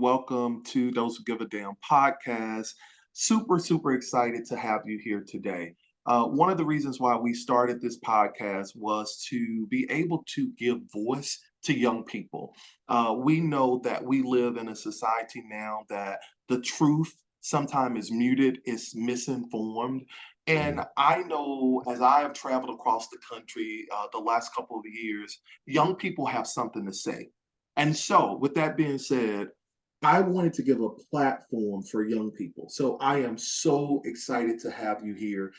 welcome to Those Who Give a Damn podcast. Super excited to have you here today. One of the reasons why we started this podcast was to be able to give voice to young people. We know that we live in a society now that the truth sometimes is muted, is misinformed. And I know as I have traveled across the country the last couple of years, young people have something to say. And so, with that being said, I wanted to give a platform for young people. So I am so excited to have you here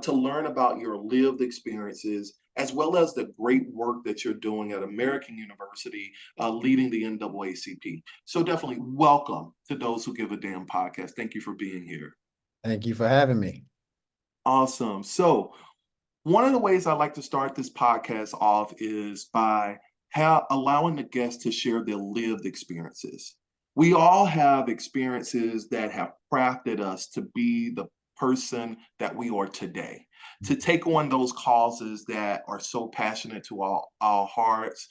to learn about your lived experiences, as well as the great work that you're doing at American University, leading the NAACP. So definitely welcome to Those Who Give a Damn podcast. Thank you for being here. Thank you for having me. Awesome. So one of the ways I like to start this podcast off is by allowing the guests to share their lived experiences. We all have experiences that have crafted us to be the person that we are today, to take on those causes that are so passionate to our hearts.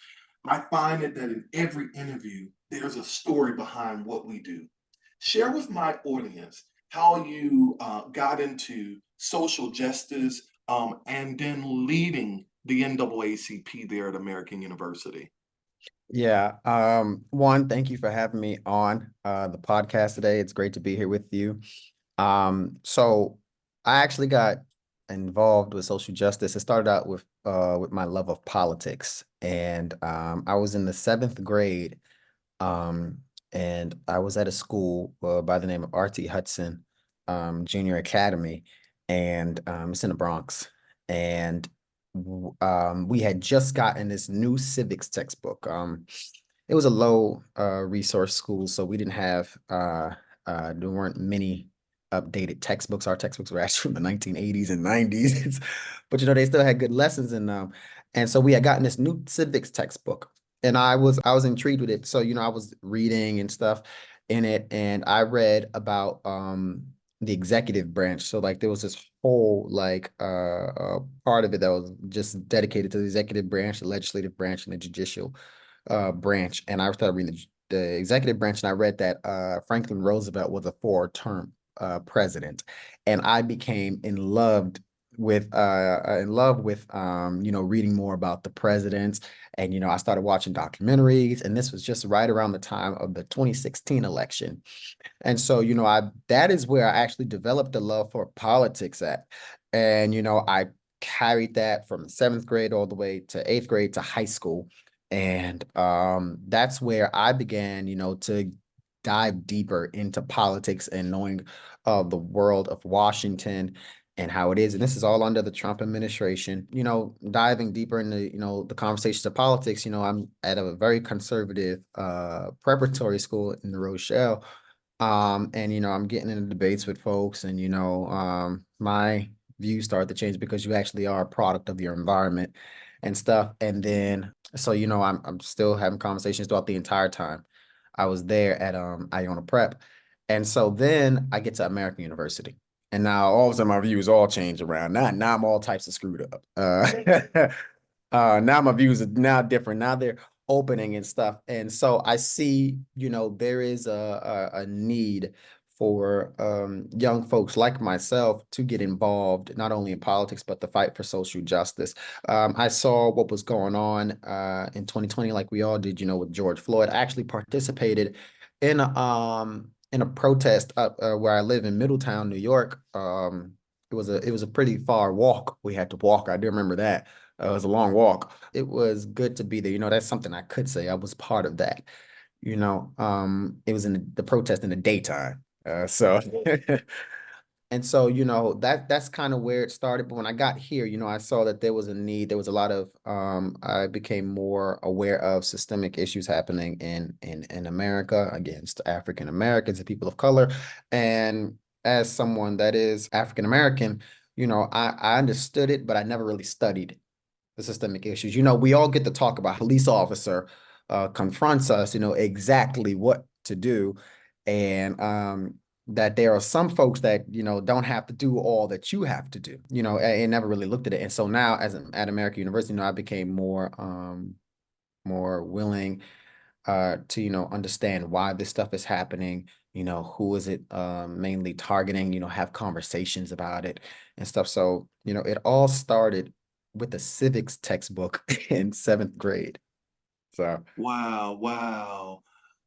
I find it that in every interview, there's a story behind what we do. Share with my audience how you got into social justice and then leading the NAACP there at American University. Yeah. One, thank you for having me on the podcast today. It's great to be here with you. So I actually got involved with social justice. It started out with my love of politics, and I was in the 7th grade, and I was at a school by the name of R.T. Hudson Junior Academy, and it's in the Bronx, and we had just gotten this new civics textbook. It was a low resource school, so we didn't have there weren't many updated textbooks. Our textbooks were actually from the 1980s and 90s, but they still had good lessons in them. And so we had gotten this new civics textbook, and I was intrigued with it. So I was reading and stuff in it, and I read about the executive branch. So like there was this whole part of it that was just dedicated to the executive branch, the legislative branch, and the judicial branch. And I started reading the executive branch, and I read that Franklin Roosevelt was a 4-term president, and I became in love with reading more about the presidents. And I started watching documentaries, and this was just right around the time of the 2016 election. And so, that is where I actually developed a love for politics at. And, I carried that from 7th grade all the way to 8th grade to high school. And that's where I began, to dive deeper into politics and knowing the world of Washington and how it is. And this is all under the Trump administration. Diving deeper into, the conversations of politics, I'm at a very conservative preparatory school in the Rochelle. And I'm getting into debates with folks, and my views start to change because you actually are a product of your environment and stuff. And then so I'm still having conversations throughout the entire time I was there at Iona Prep. And so then I get to American University. And now all of a sudden my views all change around. Now I'm all types of screwed up. Now my views are now different. Now they're opening and stuff. And so I see, there is a need for young folks like myself to get involved, not only in politics, but the fight for social justice. I saw what was going on in 2020, like we all did, with George Floyd. I actually participated in a protest where I live in Middletown, New York. It was a pretty far walk we had to walk. I do remember that. It was a long walk. It was good to be there. That's something I could say. I was part of that. It was in the protest in the daytime. So and so, that's kind of where it started. But when I got here, I saw that there was a need. There was a lot of I became more aware of systemic issues happening in America against African Americans and people of color. And as someone that is African American, I understood it, but I never really studied the systemic issues. We all get to talk about police officer confronts us, exactly what to do. And that there are some folks that, don't have to do all that you have to do, and never really looked at it. And so now at American University, I became more willing to, understand why this stuff is happening, who is it mainly targeting, have conversations about it and stuff. So, it all started with a civics textbook in seventh grade. So, Wow, wow.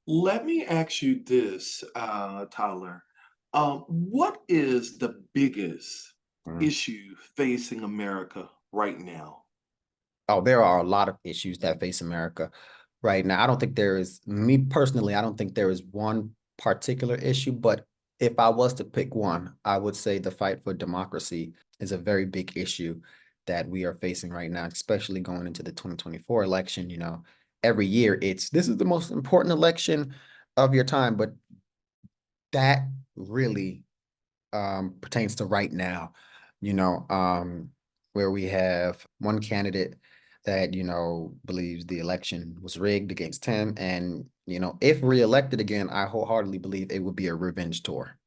Let me ask you this, Tyler. What is the biggest mm. issue facing America right now? Oh, there are a lot of issues that face America right now. I don't think there is, me personally, I don't think there is one particular issue, but if I was to pick one, I would say the fight for democracy is a very big issue that we are facing right now, especially going into the 2024 election. Every year this is the most important election of your time, but that really pertains to right now, you know, um, where we have one candidate that, believes the election was rigged against him. And, if reelected again, I wholeheartedly believe it would be a revenge tour.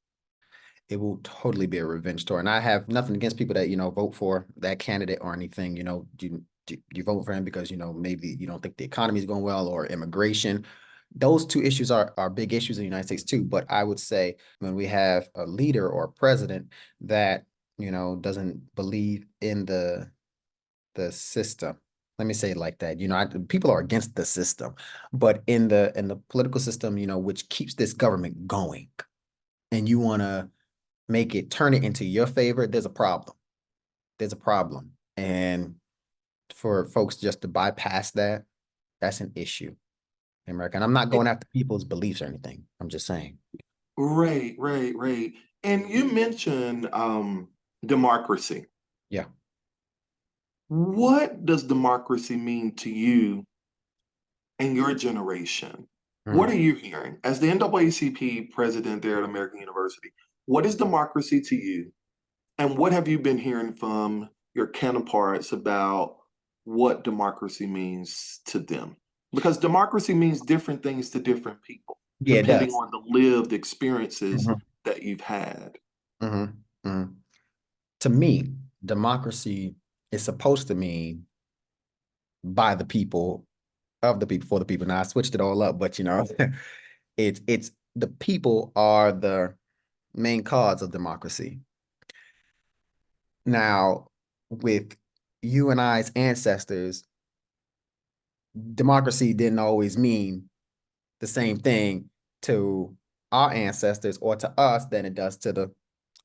It will totally be a revenge tour. And I have nothing against people that, vote for that candidate or anything. You vote for him because, maybe you don't think the economy is going well or immigration. Those two issues are big issues in the United States too. But I would say when we have a leader or a president that, doesn't believe in the system. Let me say it like that. People are against the system, but in the political system, which keeps this government going, and you want to turn it into your favor, there's a problem. There's a problem. And for folks just to bypass that, that's an issue in America. And I'm not Eh, going after people's beliefs or anything. I'm just saying. Right, right, right. And you mentioned democracy. Yeah. What does democracy mean to you and your generation? What Mhm. are you hearing as the NAACP president there at American University? What is democracy to you? And what have you been hearing from your counterparts about what democracy means to them? Because democracy means different things to different people, Yeah, it depending does. on the lived experiences Mhm. that you've had. Mhm. Mhm. To me, democracy is supposed to mean by the people, of the people, for the people. Now I switched it all up, but it's the people are the main cause of democracy. Now, with you and I's ancestors, democracy didn't always mean the same thing to our ancestors or to us than it does to the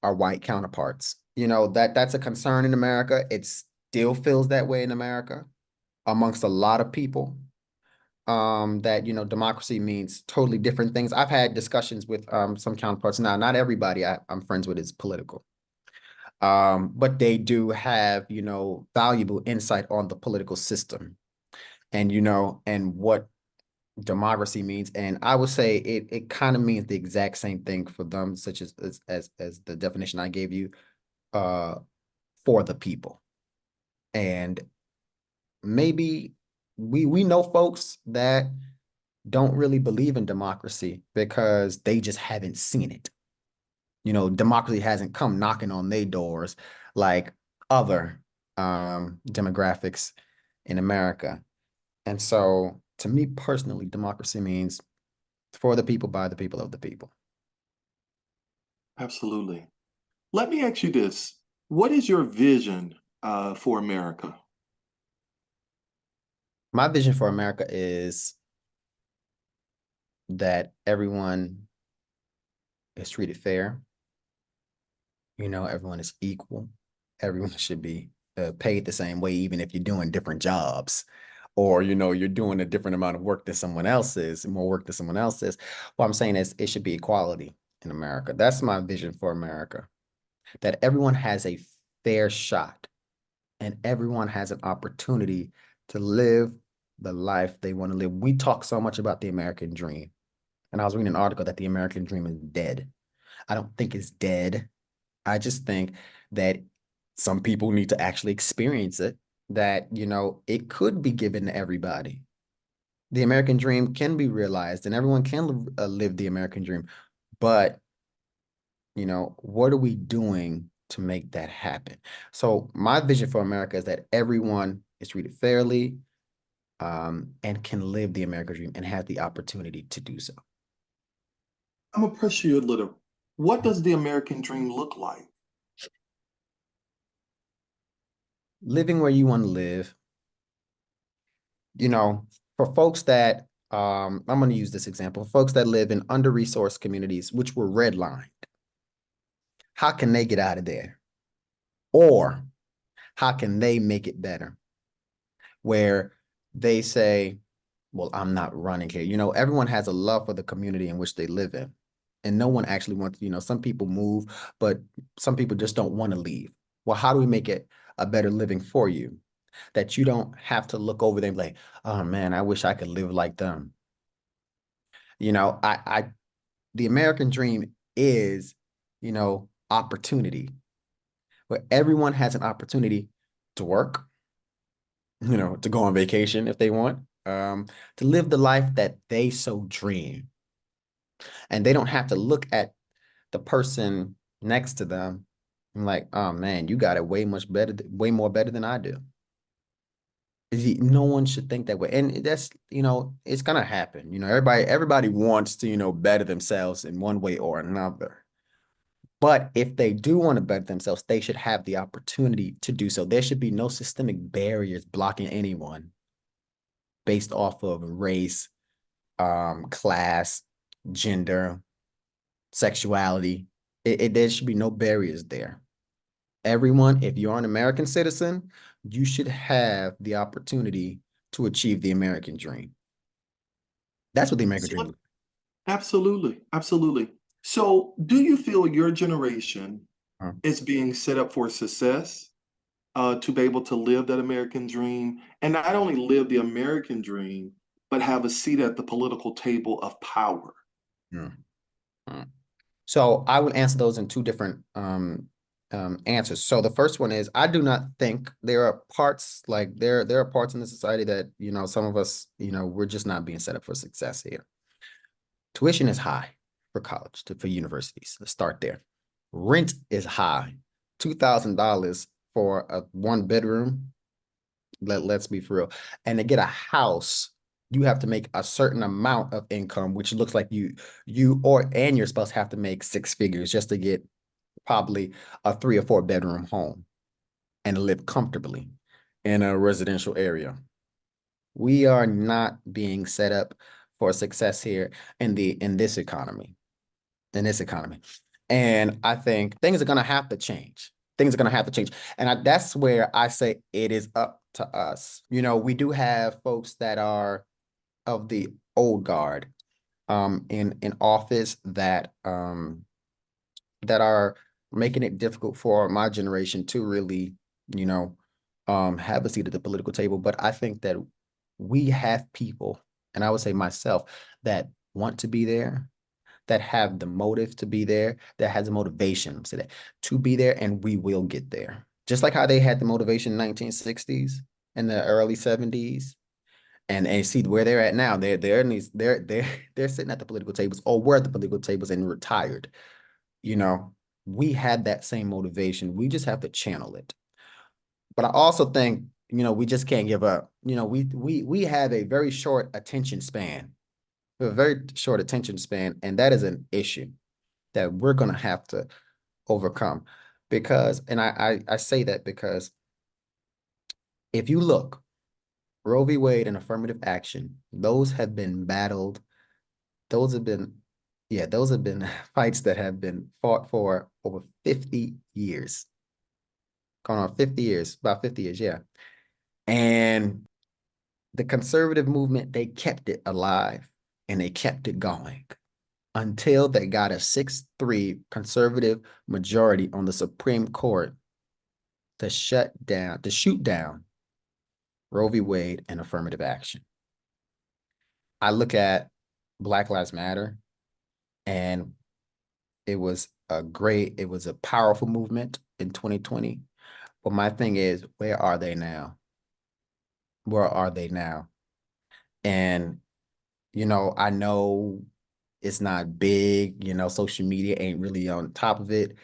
our white counterparts. That's a concern in America. It still feels that way in America amongst a lot of people. That democracy means totally different things. I've had discussions with some counterparts. Now, not everybody I'm friends with is political. But they do have, valuable insight on the political system and, and what democracy means. And I would say it kind of means the exact same thing for them, such as the definition I gave you, uh, for the people. And maybe we know folks that don't really believe in democracy because they just haven't seen it. Democracy hasn't come knocking on their doors like other demographics in America. And so to me personally, democracy means for the people, by the people, of the people. Absolutely. Let me ask you this. What is your vision for America? My vision for America is that everyone is treated fair. Everyone is equal. Everyone should be paid the same way, even if you're doing different jobs or, you're doing a different amount of work than someone else is, more work than someone else is. What I'm saying is it should be equality in America. That's my vision for America, that everyone has a fair shot and everyone has an opportunity to live the life they want to live. We talk so much about the American dream. And I was reading an article that the American dream is dead. I don't think it's dead. I just think that some people need to actually experience it, that, it could be given to everybody. The American dream can be realized and everyone can live the American dream. But, what are we doing to make that happen? So my vision for America is that everyone is treated fairly, and can live the American dream and have the opportunity to do so. I'm gonna press you a little. What does the American dream look like? Living where you want to live, you know, for folks that, I'm going to use this example, folks that live in under-resourced communities, which were redlined, how can they get out of there? Or how can they make it better? Where they say, well, I'm not running here. You know, everyone has a love for the community in which they live in. And no one actually wants, you know, some people move, but some people just don't want to leave. Well, how do we make it a better living for you? That you don't have to look over there and be like, oh man, I wish I could live like them. You know, the American dream is, you know, opportunity, where everyone has an opportunity to work, you know, to go on vacation if they want, to live the life that they so dream. And they don't have to look at the person next to them and like, oh man, you got it way much better, way more better than I do. No one should think that way. And that's, you know, it's gonna happen. You know, everybody wants to, you know, better themselves in one way or another. But if they do want to better themselves, they should have the opportunity to do so. There should be no systemic barriers blocking anyone based off of race, class, gender, sexuality. There should be no barriers there. Everyone, if you're an American citizen, you should have the opportunity to achieve the American dream. That's what the American dream is. Absolutely, absolutely. So, do you feel your generation is being set up for success to be able to live that American dream and not only live the American dream, but have a seat at the political table of power? Mm, mm. So I would answer those in two different answers. So the first one is I do not think there are parts like there are parts in the society that, you know, some of us, you know, we're just not being set up for success here. Tuition is high for college, for universities. Let's start there. Rent is high. $2,000 for a one bedroom. Let's be for real. And to get a house, you have to make a certain amount of income, which looks like and your spouse have to make six figures just to get probably a 3 or 4 bedroom home and live comfortably in a residential area. We are not being set up for success here in this economy. And I think things are going to have to change. Things are going to have to change. And that's where I say it is up to us. You know, we do have folks that are of the old guard in office that are making it difficult for my generation to really, you know, have a seat at the political table. But I think that we have people, and I would say myself, that want to be there, that have the motive to be there, that has the motivation to be there, and we will get there. Just like how they had the motivation in 1960s and the early 70s. And see where they're at now. They're sitting at the political tables or were at the political tables and retired. You know, we had that same motivation. We just have to channel it. But I also think, you know, we just can't give up. You know, we have a very short attention span. We have a very short attention span, and that is an issue that we're gonna have to overcome. Because, and I say that because if you look, Roe v. Wade and affirmative action, those have been battled. Those have been, yeah, those have been fights that have been fought for over 50 years. Going on 50 years, about 50 years, yeah. And the conservative movement, they kept it alive and they kept it going until they got a 6-3 conservative majority on the Supreme Court to shoot down Roe v. Wade and affirmative action. I look at Black Lives Matter, and it was a powerful movement in 2020. But my thing is, where are they now? Where are they now? And, you know, I know it's not big, you know, social media ain't really on top of it.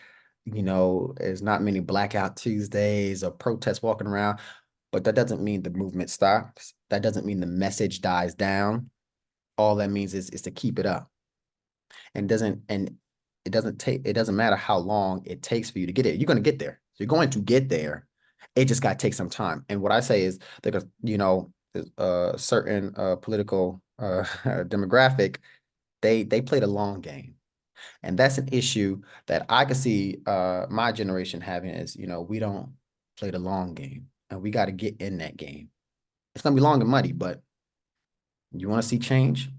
You know, there's not many blackout Tuesdays or protests walking around. but that doesn't mean the movement stops. That doesn't mean the message dies down. All that means is to keep it up. And it doesn't matter how long it takes for you to get there. You're going to get there. You're going to get there. It just got to take some time. And what I say is that, you know, certain political demographic, they play the long game. And that's an issue that I could see my generation having is, you know, we don't play the long game, and we got to get in that game. It's gonna be long and muddy, but you want to see change?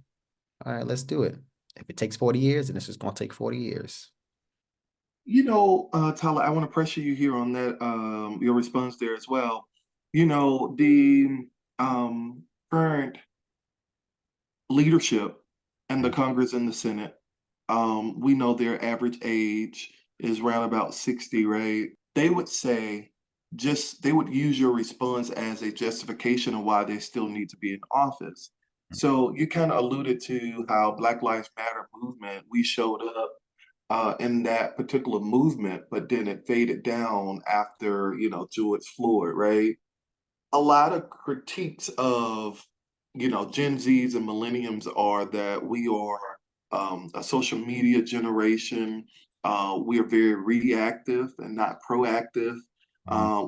All right, let's do it. If it takes 40 years, then it's just gonna take 40 years. Tyler, I want to pressure you here on that, your response there as well. The current leadership and the Congress and the Senate, we know their average age is around about 60, right? They would say they would use your response as a justification of why they still need to be in office. So you kind of alluded to how Black Lives Matter movement, we showed up in that particular movement, but then it faded down after, George Floyd, right? A lot of critiques of, Gen Zs and millenniums are that we are a social media generation. We are very reactive and not proactive.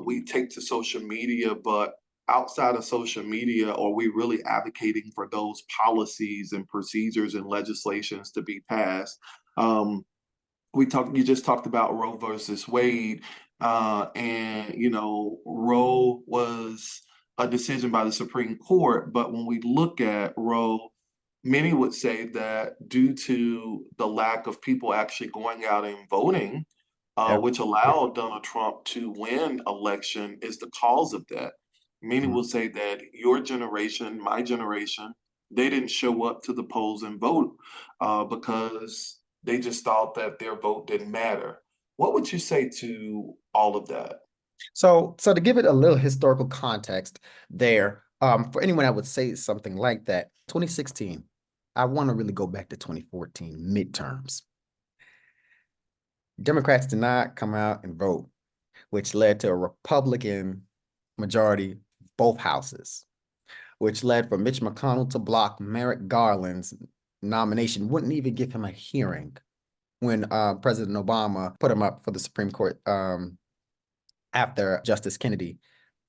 We take to social media, but outside of social media, are we really advocating for those policies and procedures and legislations to be passed? You just talked about Roe versus Wade, and Roe was a decision by the Supreme Court, but when we look at Roe, many would say that due to the lack of people actually going out and voting, Yep. which allowed Donald Trump to win election, is the cause of that. Many will say that your generation, my generation, they didn't show up to the polls and vote because they just thought that their vote didn't matter. What would you say to all of that? So to give it a little historical context there, for anyone that would say something like that, 2016, I want to really go back to 2014 midterms. Democrats did not come out and vote, which led to a Republican majority both houses, which led for Mitch McConnell to block Merrick Garland's nomination, wouldn't even give him a hearing when President Obama put him up for the Supreme Court after Justice Kennedy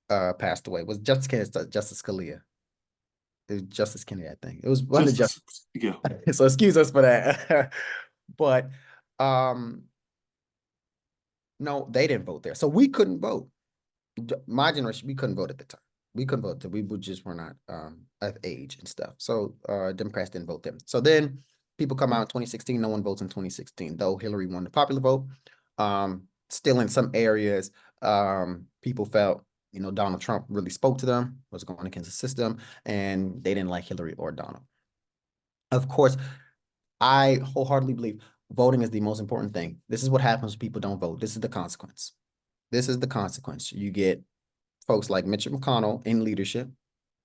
passed away. Was Justice Kennedy Justice Scalia? It was Justice Kennedy, I think. It was one of the Just yeah. So excuse us for that. But no, they didn't vote there. So we couldn't vote. My generation, we couldn't vote at the time. We couldn't vote. We just were not of age and stuff. So Democrats didn't vote them. So then people come out in 2016. No one votes in 2016, though Hillary won the popular vote. Still in some areas, people felt, Donald Trump really spoke to them, was going against the system, and they didn't like Hillary or Donald. Of course, I wholeheartedly believe voting is the most important thing. This is what happens when people don't vote. This is the consequence. This is the consequence. You get folks like Mitch McConnell in leadership.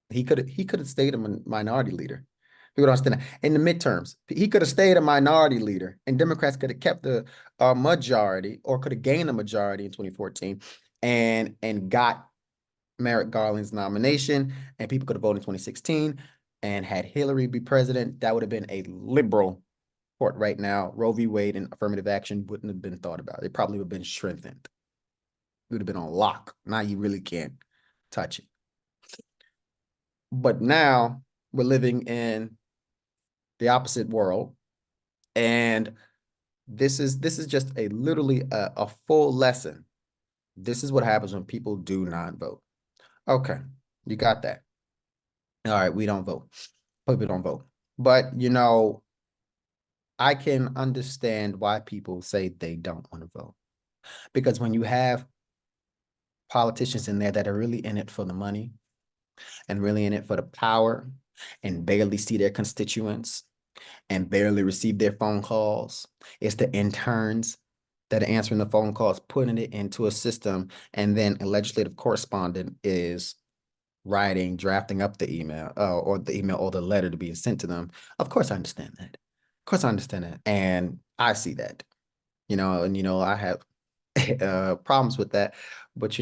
He could have stayed a minority leader. People don't understand that. In the midterms, he could have stayed a minority leader, and Democrats could have kept the majority, or could have gained a majority in 2014, and got Merrick Garland's nomination, and people could have voted in 2016. And had Hillary be president, that would have been a liberal court right now. Roe v. Wade and affirmative action wouldn't have been thought about. It probably would have been strengthened. It would have been on lock. Now you really can't touch it. But now we're living in the opposite world, and this is just literally a full lesson. This is what happens when people do not vote. Okay, you got that. All right, we don't vote. People don't vote. But I can understand why people say they don't want to vote. Because when you have politicians in there that are really in it for the money and really in it for the power and barely see their constituents and barely receive their phone calls, it's the interns that are answering the phone calls, putting it into a system, and then a legislative correspondent is drafting up the email or the letter to be sent to them. Of course, I understand that. Of course, I understand that. And I see that, and, I have problems with that. But,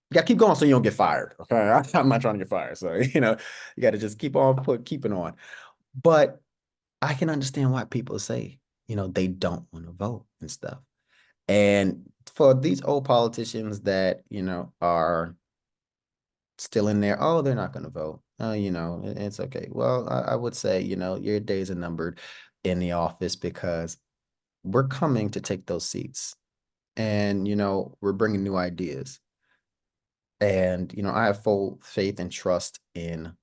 You gotta keep going so you don't get fired. Okay. I'm not trying to get fired. So, you know, you gotta just keep on keeping on. But I can understand why people say, you know, they don't want to vote and stuff. And for these old politicians that, you know, are still in there, oh, they're not going to vote. You know, it's okay. Well, I would say, you know, your days are numbered in the office because we're coming to take those seats. And, you know, we're bringing new ideas. And, you know, I have full faith and trust in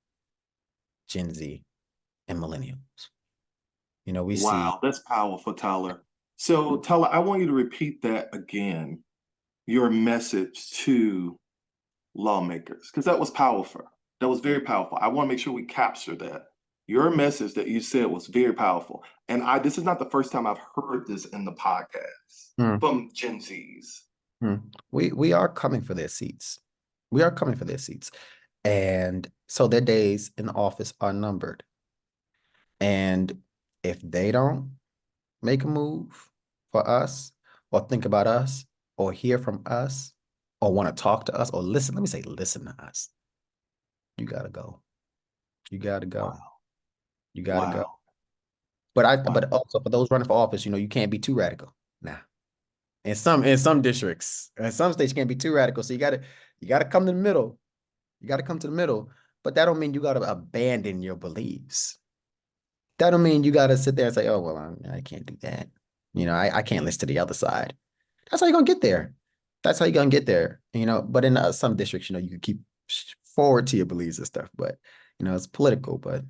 Gen Z and millennials. You know, we see, Wow, that's powerful, Tyler. So, Tyler, I want you to repeat that again, your message to lawmakers, because that was powerful. That was very powerful. I want to make sure we capture that. Your message that you said was very powerful. And this is not the first time I've heard this in the podcast hmm, from Gen Zs. hmm, we are coming for their seats. We are coming for their seats. And so their days in the office are numbered. And if they don't make a move for us, or think about us, or hear from us, or want to talk to us, or listen, let me say, listen to us, you gotta go. You gotta go. Wow. You gotta go. Wow. But Wow. also for those running for office, you know, you can't be too radical. Nah. In some districts, in some states, you can't be too radical. So you gotta come to the middle. You gotta come to the middle. But that don't mean you gotta abandon your beliefs. That don't mean you gotta sit there and say, oh, well, I can't do that. You know, I can't listen to the other side. That's how you're gonna get there. That's how you're gonna get there. You know, but in some districts, you know, you can keep forward to your beliefs and stuff. But you know, it's political. But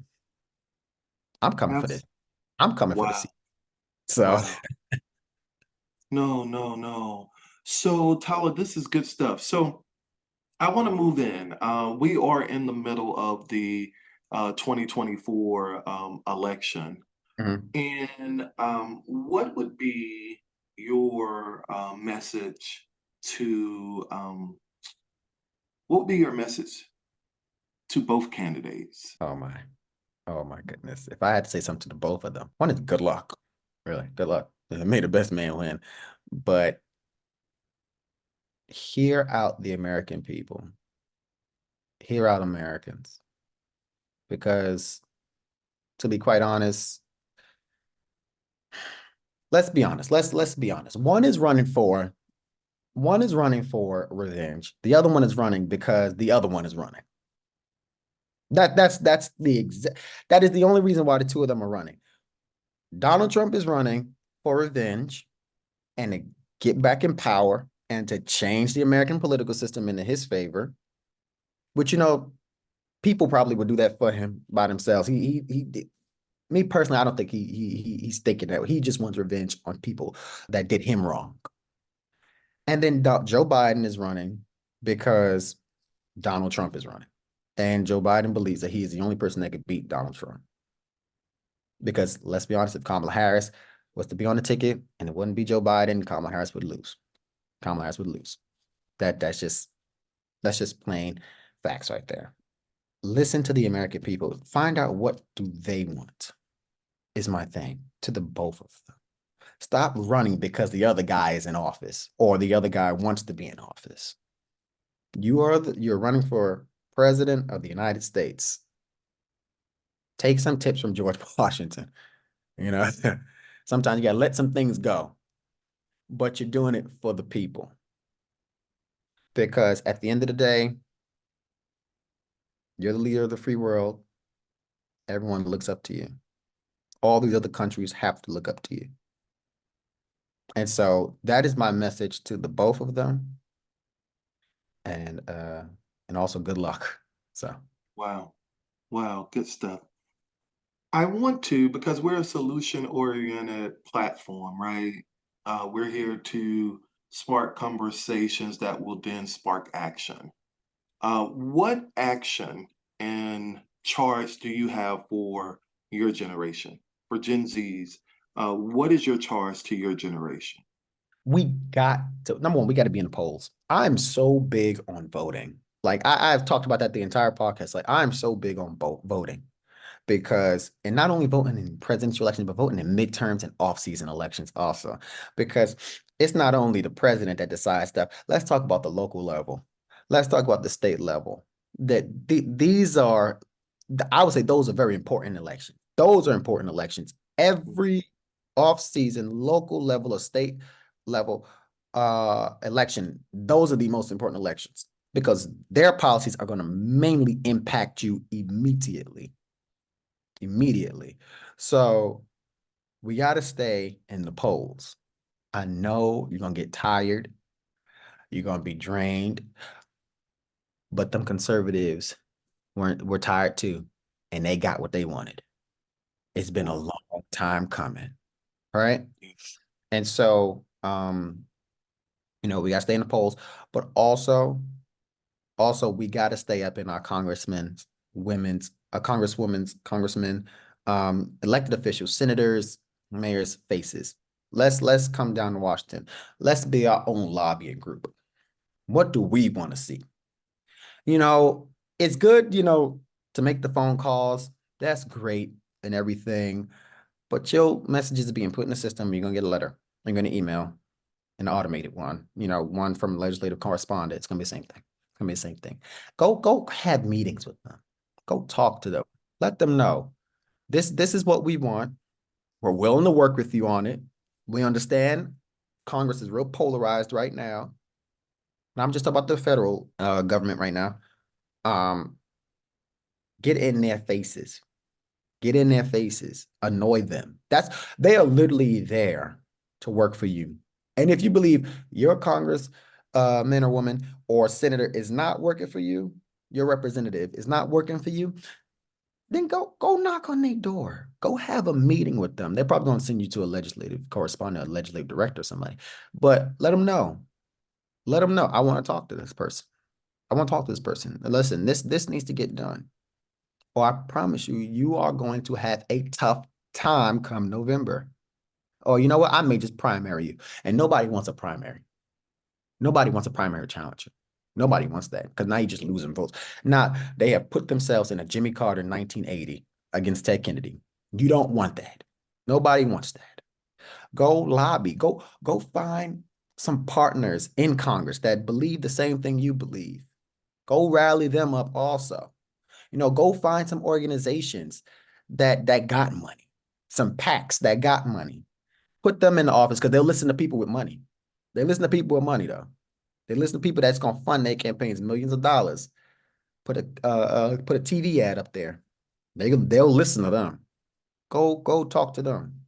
I'm coming for this. That's I'm coming for the wow. seat. So, Wow. No, no, no. So, Tyler, this is good stuff. So, I want to move in. We are in the middle of the 2024 election. mhm. And what would be your message to, what would be your message to both candidates? Oh my, oh my goodness. If I had to say something to both of them, one is good luck. Really, good luck. May the best man win. But hear out the American people. Hear out Americans. Because to be quite honest, let's be honest. Let's be honest. One is running for revenge. The other one is running because the other one is running. That is the only reason why the two of them are running. Donald Trump is running for revenge and to get back in power and to change the American political system into his favor, which you know, people probably would do that for him by themselves. He did. Me personally, I don't think he's thinking that. He just wants revenge on people that did him wrong. And then Joe Biden is running because Donald Trump is running. And Joe Biden believes that he is the only person that could beat Donald Trump. Because let's be honest, if Kamala Harris was to be on the ticket and it wouldn't be Joe Biden, Kamala Harris would lose. Kamala Harris would lose. That's just plain facts right there. Listen to the American people. Find out what do they want, is my thing to the both of them. Stop running because the other guy is in office or the other guy wants to be in office. You're running for president of the United States. Take some tips from George Washington. You know, sometimes you gotta let some things go, but you're doing it for the people. Because at the end of the day, you're the leader of the free world. Everyone looks up to you. All these other countries have to look up to you. And so that is my message to the both of them. And also good luck. So Wow. Wow. Good stuff. I want to, because we're a solution oriented platform, right? We're here to spark conversations that will then spark action. What action and charge do you have for your generation, for Gen Zs? What is your charge to your generation? we got to, number one, we got to be in the polls. I'm so big on voting. Like I've talked about that the entire podcast. Like I'm so big on voting because, and not only voting in presidential elections, but voting in midterms and off-season elections also, because it's not only the president that decides stuff. Let's talk about the local level. let's talk about the state level. These are, I would say those are very important elections. Those are important elections. Every off-season, local level or state level election, those are the most important elections because their policies are going to mainly impact you immediately. Immediately. So we got to stay in the polls. I know you're going to get tired. You're going to be drained. But them conservatives were tired too, and they got what they wanted. It's been a Wow. long time coming, right? And so, we got to stay in the polls, but also we got to stay up in our congressmen's, congresswomen's, congressmen, elected officials, senators, mayors' faces. Let's come down to Washington. Let's be our own lobbying group. What do we want to see? You know, it's good, to make the phone calls. That's great and everything. But your messages are being put in the system. You're gonna get a letter. You're gonna email an automated one. One from legislative correspondent. It's gonna be the same thing. It's gonna be the same thing. Go have meetings with them. Go talk to them. Let them know this is what we want. We're willing to work with you on it. We understand Congress is real polarized right now. And I'm just talking about the federal government right now. Um, get in their faces. Get in their faces. Annoy them. They are literally there to work for you. And if you believe your Congress man or woman or senator is not working for you, your representative is not working for you, then go knock on their door. Go have a meeting with them. They're probably going to send you to a legislative correspondent, a legislative director, or somebody. But let them know. Let them know. I want to talk to this person. I want to talk to this person. And listen, this needs to get done. Or I promise you, you are going to have a tough time come November. Or you know what? I may just primary you. And nobody wants a primary. Nobody wants a primary challenger. Nobody wants that because now you're just losing votes. Now they have put themselves in a Jimmy Carter 1980 against Ted Kennedy. You don't want that. Nobody wants that. Go lobby. Go find some partners in Congress that believe the same thing you believe. Go rally them up also. Go find some organizations that got money, some PACs that got money. Put them in the office because they'll listen to people with money. They listen to people with money though. They listen to people that's gonna fund their campaigns, millions of dollars. Put a TV ad up there. They'll listen to them. Go talk to them.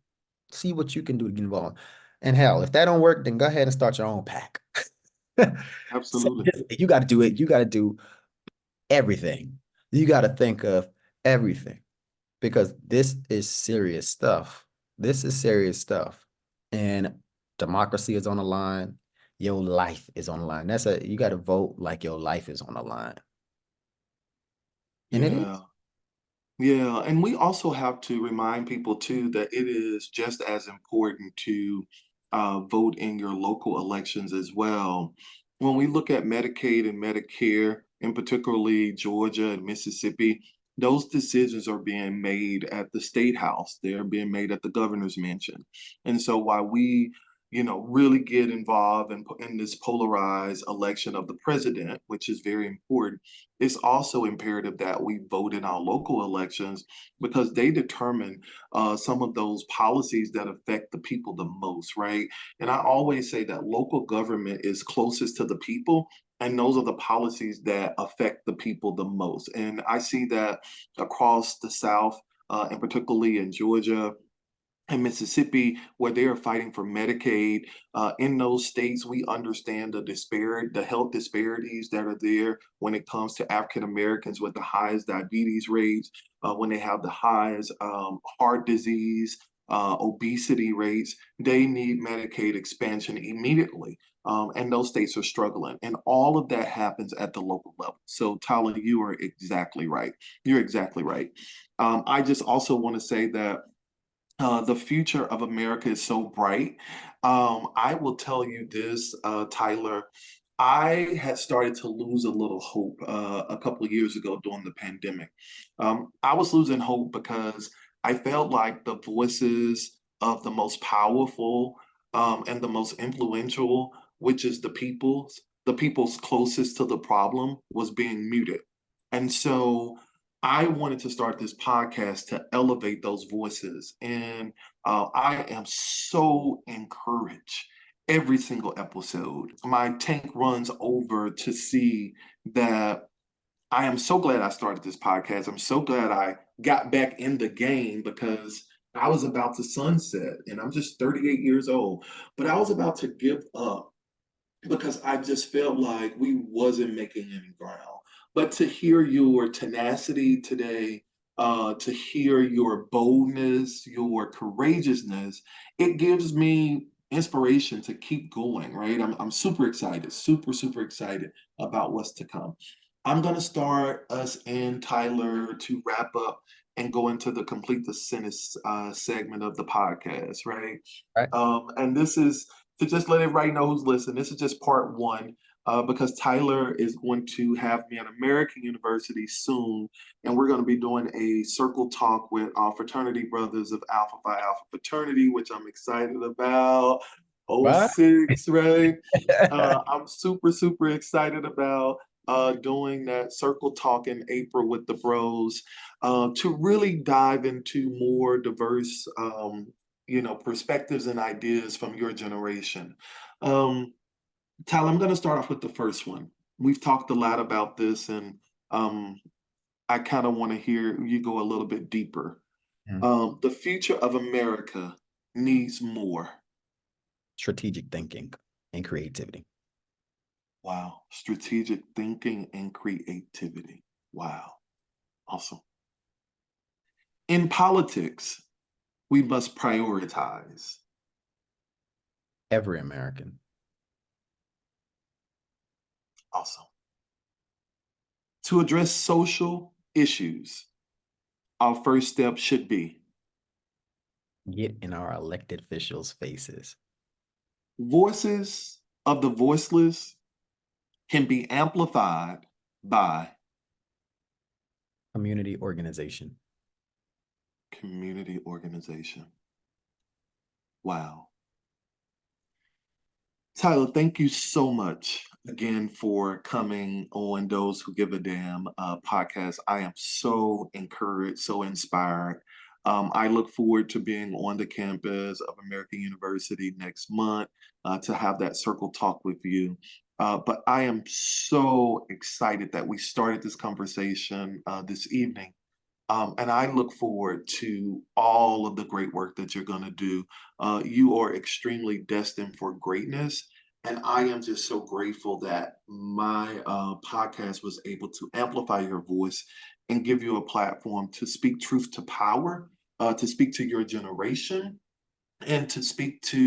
See what you can do to get involved. And hell, if that don't work, then go ahead and start your own PAC. So Absolutely. you got to do it. You got to do everything. You got to think of everything because this is serious stuff. This is serious stuff. And democracy is on the line. Your life is on the line. You got to vote like your life is on the line. And it Yeah. is. Yeah, and we also have to remind people too that it is just as important to vote in your local elections as well. When we look at Medicaid and Medicare, and particularly Georgia and Mississippi, those decisions are being made at the state house. They're being made at the governor's mansion. And so while we, really get involved in this polarized election of the president, which is very important, it's also imperative that we vote in our local elections because they determine some of those policies that affect the people the most, right? And I always say that local government is closest to the people, and those are the policies that affect the people the most. And I see that across the South, and particularly in Georgia and Mississippi, where they are fighting for Medicaid. In those states, we understand the health disparities that are there when it comes to African Americans with the highest diabetes rates, when they have the highest heart disease, obesity rates. They need Medicaid expansion immediately. And those states are struggling. And all of that happens at the local level. So, Tyler, you are exactly right. You're exactly right. I just also want to say that the future of America is so bright. I will tell you this, Tyler. I had started to lose a little hope a couple of years ago during the pandemic. I was losing hope because I felt like the voices of the most powerful and the most influential, which is the people, the people closest to the problem was being muted. And so I wanted to start this podcast to elevate those voices. And I am so encouraged every single episode. My tank runs over to see that I am so glad I started this podcast. I'm so glad I got back in the game because I was about to sunset and I'm just 38 years old, but I was about to give up because I just felt like we wasn't making any ground. But to hear your tenacity today, to hear your boldness, your courageousness, it gives me inspiration to keep going, right? I'm super excited, super excited about what's to come. I'm going to start us and Tyler to wrap up and go into the complete the sentence segment of the podcast, right? Right. And this is to just let everybody know who's listening. This is just part one because Tyler is going to have me at American University soon, and we're going to be doing a circle talk with our fraternity brothers of Alpha Phi Alpha fraternity, which I'm excited about. Oh What? six, right? I'm super excited about doing that circle talk in April with the bros to really dive into more diverse perspectives and ideas from your generation. Tyler, I'm going to start off with the first one. We've talked a lot about this, and I kind of want to hear you go a little bit deeper. Mm. The future of America needs more. Strategic thinking and creativity. Wow. Strategic thinking and creativity. Wow. Awesome. In politics, we must prioritize. Every American. Awesome. To address social issues, our first step should be Get in our elected officials' faces. voices of the voiceless can be amplified by Community organization. community organization. Wow. Tyler, thank you so much again for coming on Those Who Give a Damn podcast. I am so encouraged, so inspired. I look forward to being on the campus of American University next month to have that circle talk with you. But I am so excited that we started this conversation this evening. And I look forward to all of the great work that you're going to do. You are extremely destined for greatness. And I am just so grateful that my podcast was able to amplify your voice and give you a platform to speak truth to power, to speak to your generation, and to speak to